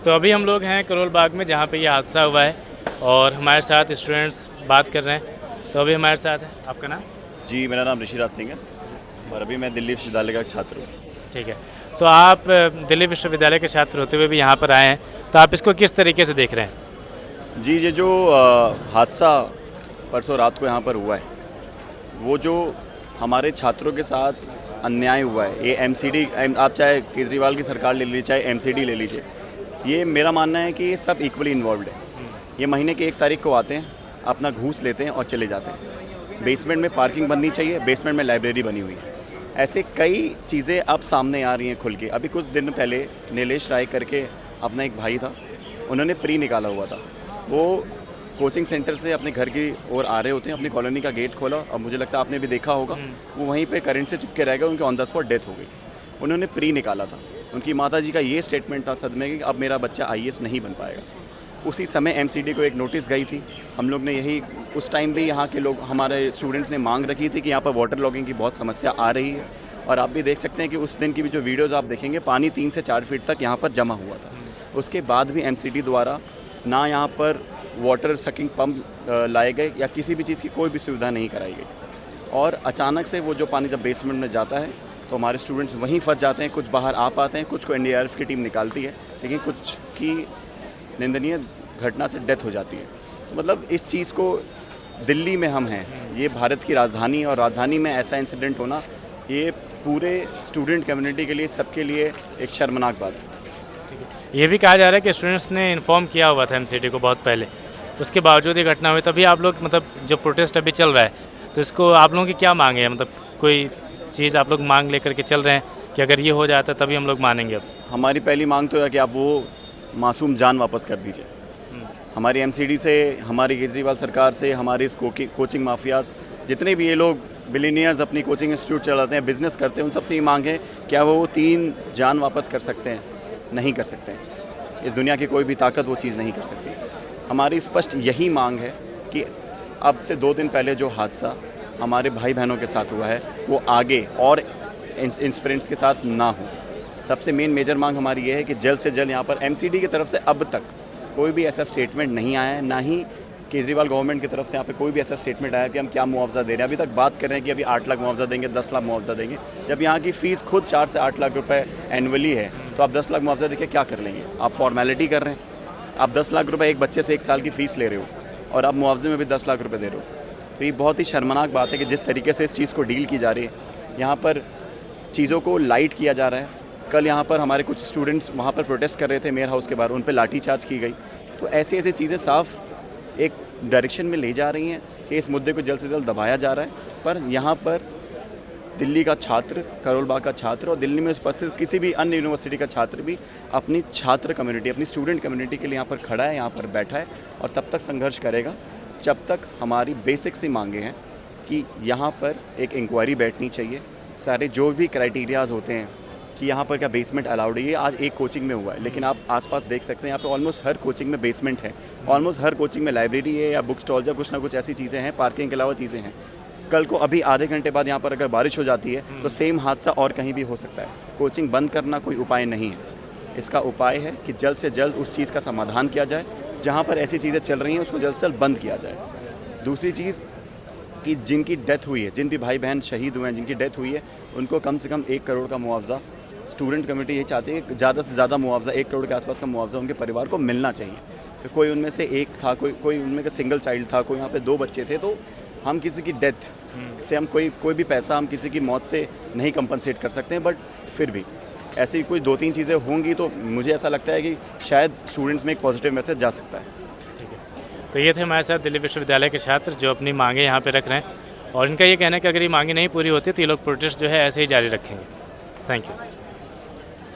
तो अभी हम लोग हैं करोल बाग में जहाँ पे ये हादसा हुआ है और हमारे साथ स्टूडेंट्स बात कर रहे हैं। तो अभी हमारे साथ है, आपका नाम? जी, मेरा नाम ऋषिराज सिंह है और अभी मैं दिल्ली विश्वविद्यालय का छात्र हूँ। ठीक है, तो आप दिल्ली विश्वविद्यालय के छात्र होते हुए भी यहाँ पर आए हैं, तो आप इसको किस तरीके से देख रहे हैं? जी, ये जो हादसा परसों रात को यहाँ पर हुआ है, वो जो हमारे छात्रों के साथ अन्याय हुआ है, ये एमसीडी, आप चाहे केजरीवाल की सरकार ले लीजिए, चाहे एमसीडी ले लीजिए, ये मेरा मानना है कि ये सब इक्वली इन्वॉल्व है। ये महीने की 1 तारीख को आते हैं, अपना घूस लेते हैं और चले जाते हैं। बेसमेंट में पार्किंग बननी चाहिए, बेसमेंट में लाइब्रेरी बनी हुई है। ऐसे कई चीज़ें अब सामने आ रही हैं खुल के। अभी कुछ दिन पहले नीलेश राय करके अपना एक भाई था, उन्होंने प्री निकाला हुआ था। वो कोचिंग सेंटर से अपने घर की ओर आ रहे होते हैं, अपनी कॉलोनी का गेट खोला और मुझे लगता है आपने भी देखा होगा, वो वहीं पे करंट से चिपके रह गए, उनके ऑन द स्पॉट डेथ हो गई। उन्होंने प्री निकाला था। उनकी माताजी का ये स्टेटमेंट था सदमे कि अब मेरा बच्चा आईएएस नहीं बन पाएगा। उसी समय एमसीडी को एक नोटिस गई थी। हम लोग ने यही उस टाइम भी यहाँ के लोग, हमारे स्टूडेंट्स ने मांग रखी थी कि यहाँ पर वाटर लॉगिंग की बहुत समस्या आ रही है। और आप भी देख सकते हैं कि उस दिन की भी जो वीडियोज़ आप देखेंगे, पानी 3 से 4 फीट तक यहाँ पर जमा हुआ था। उसके बाद भी एमसीडी द्वारा ना यहाँ पर वाटर सकिंग पंप लाए गए या किसी भी चीज़ की कोई भी सुविधा नहीं कराई गई। और अचानक से वो जो पानी जब बेसमेंट में जाता है तो हमारे स्टूडेंट्स वहीं फंस जाते हैं। कुछ बाहर आ पाते हैं, कुछ को एनडीआरएफ की टीम निकालती है, लेकिन कुछ की निंदनीय घटना से डेथ हो जाती है। तो मतलब इस चीज़ को, दिल्ली में हम हैं, ये भारत की राजधानी, और राजधानी में ऐसा इंसिडेंट होना, ये पूरे स्टूडेंट कम्युनिटी के लिए, सबके लिए एक शर्मनाक बात है। ये भी कहा जा रहा है कि स्टूडेंट्स ने इन्फॉर्म किया हुआ था एमसीडी को बहुत पहले, उसके बावजूद ये घटना हुई। तभी आप लोग, मतलब जो प्रोटेस्ट अभी चल रहा है, तो इसको आप लोगों की क्या मांग है? मतलब कोई चीज़ आप लोग मांग लेकर के चल रहे हैं कि अगर ये हो जाता तभी हम लोग मानेंगे? अब हमारी पहली मांग तो है कि आप वो मासूम जान वापस कर दीजिए। हमारी एमसीडी से, हमारी केजरीवाल सरकार से, हमारे इस कोचिंग माफियाज, जितने भी ये लोग बिलीनियर्स अपनी कोचिंग इंस्टीट्यूट चलाते हैं, बिजनेस करते हैं, उन सबसे ये मांग है, क्या वो 3 जान वापस कर सकते हैं? नहीं कर सकते हैं। इस दुनिया की कोई भी ताकत वो चीज़ नहीं कर सकती। हमारी स्पष्ट यही मांग है कि अब से 2 दिन पहले जो हादसा हमारे भाई बहनों के साथ हुआ है, वो आगे और इंसिडेंट्स के साथ ना हो। सबसे मेजर मांग हमारी ये है कि जल्द से जल्द यहाँ पर एमसीडी की तरफ से अब तक कोई भी ऐसा स्टेटमेंट नहीं आया है, ना ही केजरीवाल गवर्नमेंट की तरफ से यहाँ पे कोई भी ऐसा स्टेटमेंट आया कि हम क्या मुआवजा दे रहे हैं। अभी तक बात कर रहे हैं कि अभी 8 लाख मुआवजा देंगे, 10 लाख मुआवजा देंगे, जब यहाँ की फ़ीस खुद 4 से 8 लाख रुपए एनुअली है। तो आप 10 लाख मुआवजा देके क्या कर लेंगे? आप फॉर्मेलिटी कर रहे हैं। आप 10 लाख रुपये एक बच्चे से 1 साल की फ़ीस ले रहे हो और आप मुआवजे में भी 10 लाख रुपये दे रहे हो। तो ये बहुत ही शर्मनाक बात है कि जिस तरीके से इस चीज़ को डील की जा रही है, यहाँ पर चीज़ों को लाइट किया जा रहा है। कल यहाँ पर हमारे कुछ स्टूडेंट्स वहाँ पर प्रोटेस्ट कर रहे थे मेयर हाउस के बाहर, उन पर लाठीचार्ज की गई। तो ऐसी ऐसी चीज़ें साफ एक डायरेक्शन में ले जा रही हैं कि इस मुद्दे को जल्द से जल्द दबाया जा रहा है। पर यहाँ पर दिल्ली का छात्र, करोल बाग का छात्र और दिल्ली में उपस्थित किसी भी अन्य यूनिवर्सिटी का छात्र भी अपनी छात्र कम्युनिटी, अपनी स्टूडेंट कम्युनिटी के लिए यहाँ पर खड़ा है, यहाँ पर बैठा है और तब तक संघर्ष करेगा जब तक हमारी बेसिक सी मांगे हैं कि यहाँ पर एक इंक्वायरी बैठनी चाहिए। सारे जो भी क्राइटेरियाज़ होते हैं कि यहाँ पर क्या बेसमेंट अलाउड है, ये आज एक कोचिंग में हुआ है, लेकिन आप आसपास देख सकते हैं यहाँ पे ऑलमोस्ट हर कोचिंग में बेसमेंट है, ऑलमोस्ट हर कोचिंग में लाइब्रेरी है या बुक स्टॉल या कुछ ना कुछ ऐसी चीज़ें हैं, पार्किंग के अलावा चीज़ें हैं। कल को अभी आधे घंटे बाद यहाँ पर अगर बारिश हो जाती है तो सेम हादसा और कहीं भी हो सकता है। कोचिंग बंद करना कोई उपाय नहीं है। इसका उपाय है कि जल्द से जल्द उस चीज़ का समाधान किया जाए, जहाँ पर ऐसी चीज़ें चल रही हैं उसको जल्द से जल्द बंद किया जाए। दूसरी चीज़ कि जिनकी डेथ हुई है, जिन भी भाई बहन शहीद हुए हैं, जिनकी डेथ हुई है, उनको कम से कम 1 करोड़ का मुआवजा, स्टूडेंट कमेटी ये चाहती है कि ज़्यादा से ज़्यादा मुआवजा, 1 करोड़ के आसपास का मुआवजा उनके परिवार को मिलना चाहिए। तो कोई उनमें से एक था, कोई उनमें का सिंगल चाइल्ड था, कोई यहाँ पे 2 बच्चे थे। तो हम किसी की डेथ से, हम कोई भी पैसा हम किसी की मौत से नहीं कंपनसेट कर सकते हैं, बट फिर भी ऐसी कोई 2-3 चीज़ें होंगी तो मुझे ऐसा लगता है कि शायद स्टूडेंट्स में एक पॉजिटिव मैसेज जा सकता है। ठीक है, तो ये थे हमारे साथ दिल्ली विश्वविद्यालय के छात्र जो अपनी मांगे यहाँ पे रख रहे हैं और इनका ये कहना है कि अगर ये मांगे नहीं पूरी होती तो ये लोग प्रोटेस्ट जो है ऐसे ही जारी रखेंगे। Thank you.